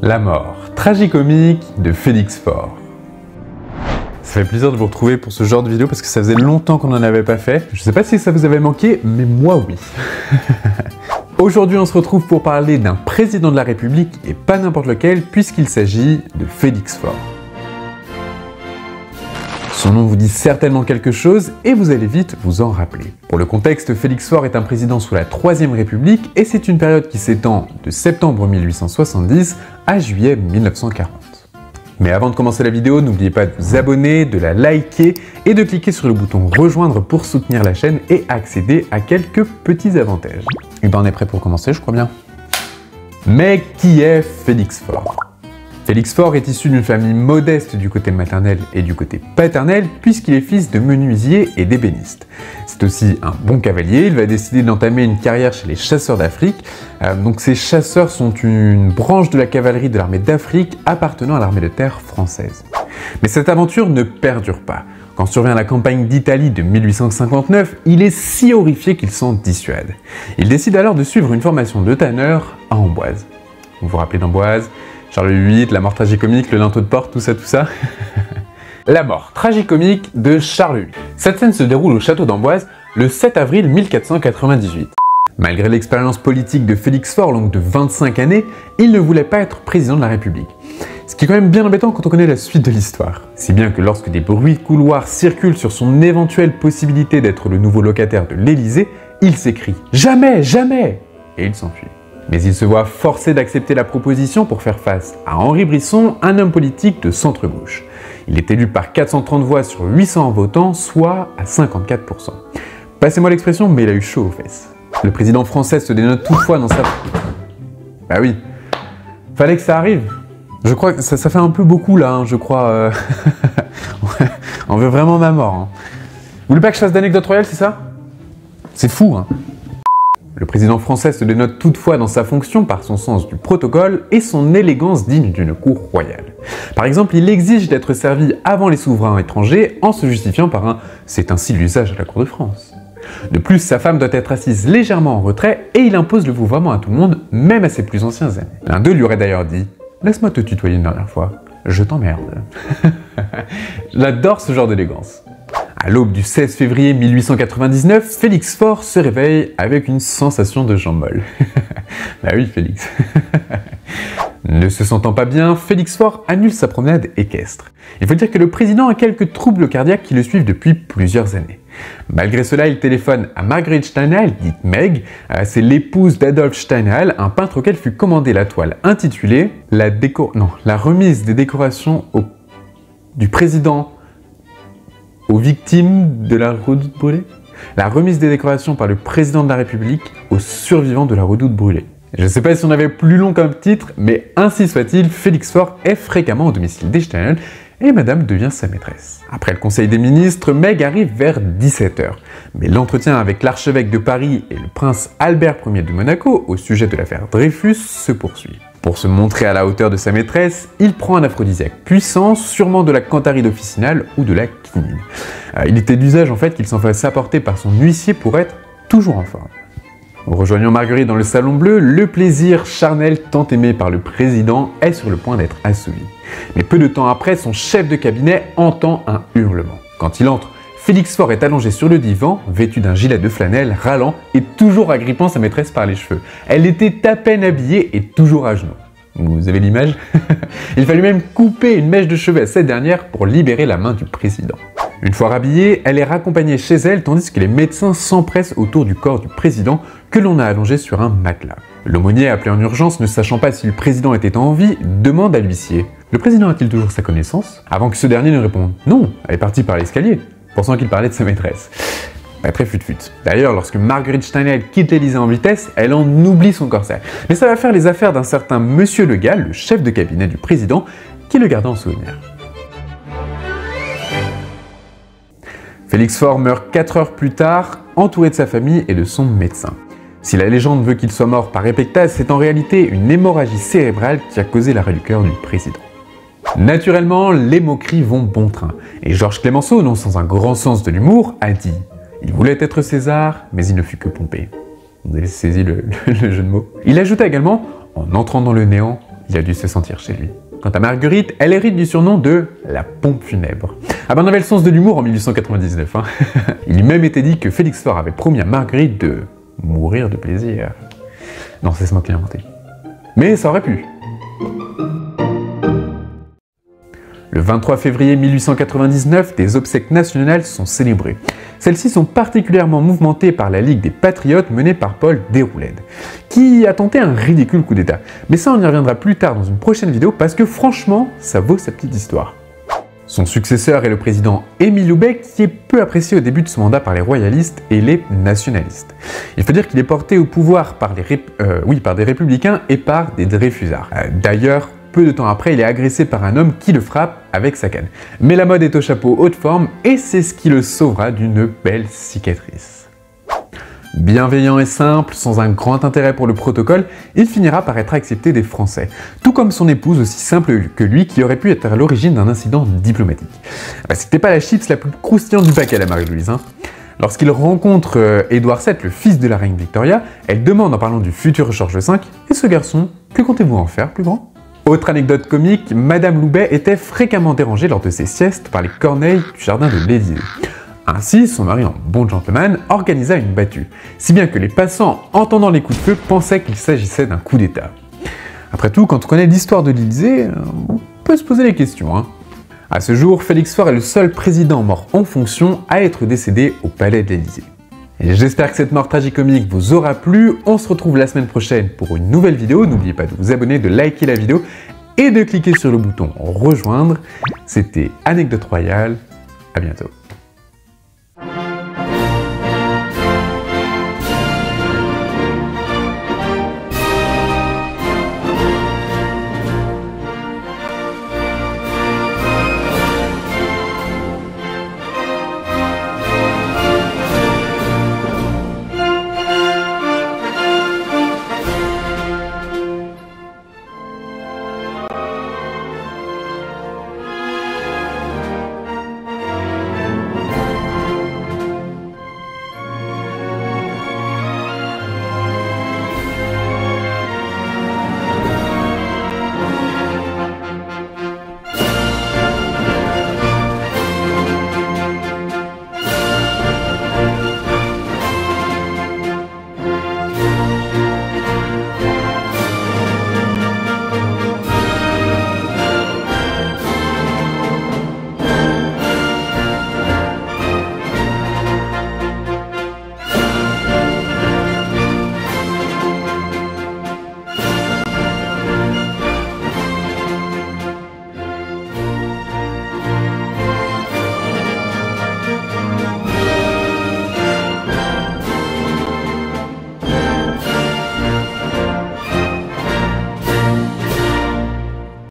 La mort tragicomique de Félix Faure. Ça fait plaisir de vous retrouver pour ce genre de vidéo parce que ça faisait longtemps qu'on n'en avait pas fait. Je sais pas si ça vous avait manqué, mais moi oui. Aujourd'hui, on se retrouve pour parler d'un président de la République et pas n'importe lequel puisqu'il s'agit de Félix Faure. Son nom vous dit certainement quelque chose et vous allez vite vous en rappeler. Pour le contexte, Félix Faure est un président sous la Troisième République et c'est une période qui s'étend de septembre 1870 à juillet 1940. Mais avant de commencer la vidéo, n'oubliez pas de vous abonner, de la liker et de cliquer sur le bouton rejoindre pour soutenir la chaîne et accéder à quelques petits avantages. Et ben on est prêt pour commencer, je crois bien. Mais qui est Félix Faure ? Félix Faure est issu d'une famille modeste du côté maternel et du côté paternel puisqu'il est fils de menuisier et d'ébéniste. C'est aussi un bon cavalier, il va décider d'entamer une carrière chez les chasseurs d'Afrique. Donc ces chasseurs sont une branche de la cavalerie de l'armée d'Afrique appartenant à l'armée de terre française. Mais cette aventure ne perdure pas. Quand survient la campagne d'Italie de 1859, il est si horrifié qu'il s'en dissuade. Il décide alors de suivre une formation de tanneur à Amboise. Vous vous rappelez d'Amboise ? Charles VIII, la mort tragicomique, le linteau de porte, tout ça. La mort tragicomique de Charles VIII. Cette scène se déroule au château d'Amboise le 7 avril 1498. Malgré l'expérience politique de Félix Faure, longue de 25 années, il ne voulait pas être président de la République. Ce qui est quand même bien embêtant quand on connaît la suite de l'histoire. Si bien que lorsque des bruits de couloir circulent sur son éventuelle possibilité d'être le nouveau locataire de l'Élysée, il s'écrie « Jamais, jamais !» et il s'enfuit. Mais il se voit forcé d'accepter la proposition pour faire face à Henri Brisson, un homme politique de centre-gauche. Il est élu par 430 voix sur 800 votants, soit à 54%. Passez-moi l'expression, mais il a eu chaud aux fesses. Le président français se dénote toutefois dans sa... Bah oui, fallait que ça arrive. Je crois que ça fait un peu beaucoup là, je crois. On veut vraiment ma mort. Vous voulez pas que je fasse d'anecdotes royales, c'est ça? C'est fou, hein. Le président français se dénote toutefois dans sa fonction par son sens du protocole et son élégance digne d'une cour royale. Par exemple, il exige d'être servi avant les souverains étrangers en se justifiant par un « c'est ainsi l'usage à la cour de France ». De plus, sa femme doit être assise légèrement en retrait et il impose le vouvoiement à tout le monde, même à ses plus anciens amis. L'un d'eux lui aurait d'ailleurs dit « laisse-moi te tutoyer une dernière fois, je t'emmerde ». J'adore ce genre d'élégance. À l'aube du 16 février 1899, Félix Faure se réveille avec une sensation de jambes molles. Bah oui, Félix. Ne se sentant pas bien, Félix Faure annule sa promenade équestre. Il faut dire que le président a quelques troubles cardiaques qui le suivent depuis plusieurs années. Malgré cela, il téléphone à Marguerite Steinheil, dite Meg, c'est l'épouse d'Adolphe Steinheil, un peintre auquel fut commandée la toile intitulée la remise des décorations du président aux victimes de la redoute brûlée. La remise des décorations par le président de la République aux survivants de la redoute brûlée. Je ne sais pas si on avait plus long comme titre, mais ainsi soit-il, Félix Faure est fréquemment au domicile des Steinheil et madame devient sa maîtresse. Après le conseil des ministres, Meg arrive vers 17 h. Mais l'entretien avec l'archevêque de Paris et le prince Albert Ier de Monaco au sujet de l'affaire Dreyfus se poursuit. Pour se montrer à la hauteur de sa maîtresse, il prend un aphrodisiaque puissant, sûrement de la cantharide officinale ou de la quinine. Il était d'usage en fait qu'il s'en fasse apporter par son huissier pour être toujours en forme. Rejoignant Marguerite dans le salon bleu, le plaisir charnel tant aimé par le président est sur le point d'être assouvi. Mais peu de temps après, son chef de cabinet entend un hurlement. Quand il entre, Félix Faure est allongé sur le divan, vêtu d'un gilet de flanelle, râlant et toujours agrippant sa maîtresse par les cheveux. Elle était à peine habillée et toujours à genoux. Vous avez l'image? Il fallut même couper une mèche de cheveux à cette dernière pour libérer la main du président. Une fois rhabillée, elle est raccompagnée chez elle tandis que les médecins s'empressent autour du corps du président que l'on a allongé sur un matelas. L'aumônier, appelé en urgence, ne sachant pas si le président était en vie, demande à l'huissier « Le président a-t-il toujours sa connaissance ?» avant que ce dernier ne réponde « Non, elle est partie par l'escalier », pensant qu'il parlait de sa maîtresse. Pas très fut-fut. D'ailleurs, lorsque Marguerite Steinheil quitte l'Élysée en vitesse, elle en oublie son corset. Mais ça va faire les affaires d'un certain Monsieur Le Gall, le chef de cabinet du président, qui le garda en souvenir. Félix Faure meurt 4 heures plus tard, entouré de sa famille et de son médecin. Si la légende veut qu'il soit mort par épectase, c'est en réalité une hémorragie cérébrale qui a causé l'arrêt du cœur du président. Naturellement, les moqueries vont bon train, et Georges Clemenceau, non sans un grand sens de l'humour, a dit « Il voulait être César, mais il ne fut que Pompée ». Vous avez saisi le jeu de mots. Il ajouta également « En entrant dans le néant, il a dû se sentir chez lui. Quant à Marguerite, elle hérite du surnom de la pompe funèbre. Ah ben on avait le sens de l'humour en 1899. Hein. Il lui même été dit que Félix Faure avait promis à Marguerite de mourir de plaisir. Non, c'est ce mot qu'il a inventé. Mais ça aurait pu. Le 23 février 1899, des obsèques nationales sont célébrées. Celles-ci sont particulièrement mouvementées par la Ligue des Patriotes menée par Paul Déroulède, qui a tenté un ridicule coup d'État. Mais ça, on y reviendra plus tard dans une prochaine vidéo parce que franchement, ça vaut sa petite histoire. Son successeur est le président Émile Loubet, qui est peu apprécié au début de son mandat par les royalistes et les nationalistes. Il faut dire qu'il est porté au pouvoir par des républicains et par des Dreyfusards. D'ailleurs, peu de temps après, il est agressé par un homme qui le frappe avec sa canne. Mais la mode est au chapeau haute forme et c'est ce qui le sauvera d'une belle cicatrice. Bienveillant et simple, sans un grand intérêt pour le protocole, il finira par être accepté des Français. Tout comme son épouse, aussi simple que lui, qui aurait pu être à l'origine d'un incident diplomatique. C'était pas la chips la plus croustillante du paquet, la Marie-Louise. Hein. Lorsqu'il rencontre Édouard VII, le fils de la reine Victoria, elle demande en parlant du futur George V, « Et ce garçon, que comptez-vous en faire, plus grand ?» Autre anecdote comique, Madame Loubet était fréquemment dérangée lors de ses siestes par les corneilles du jardin de l'Élysée. Ainsi, son mari en bon gentleman organisa une battue, si bien que les passants, entendant les coups de feu, pensaient qu'il s'agissait d'un coup d'État. Après tout, quand on connaît l'histoire de l'Élysée, on peut se poser les questions. Hein. À ce jour, Félix Faure est le seul président mort en fonction à être décédé au palais de l'Élysée. J'espère que cette mort tragicomique vous aura plu. On se retrouve la semaine prochaine pour une nouvelle vidéo. N'oubliez pas de vous abonner, de liker la vidéo et de cliquer sur le bouton rejoindre. C'était Anecdote Royale. À bientôt.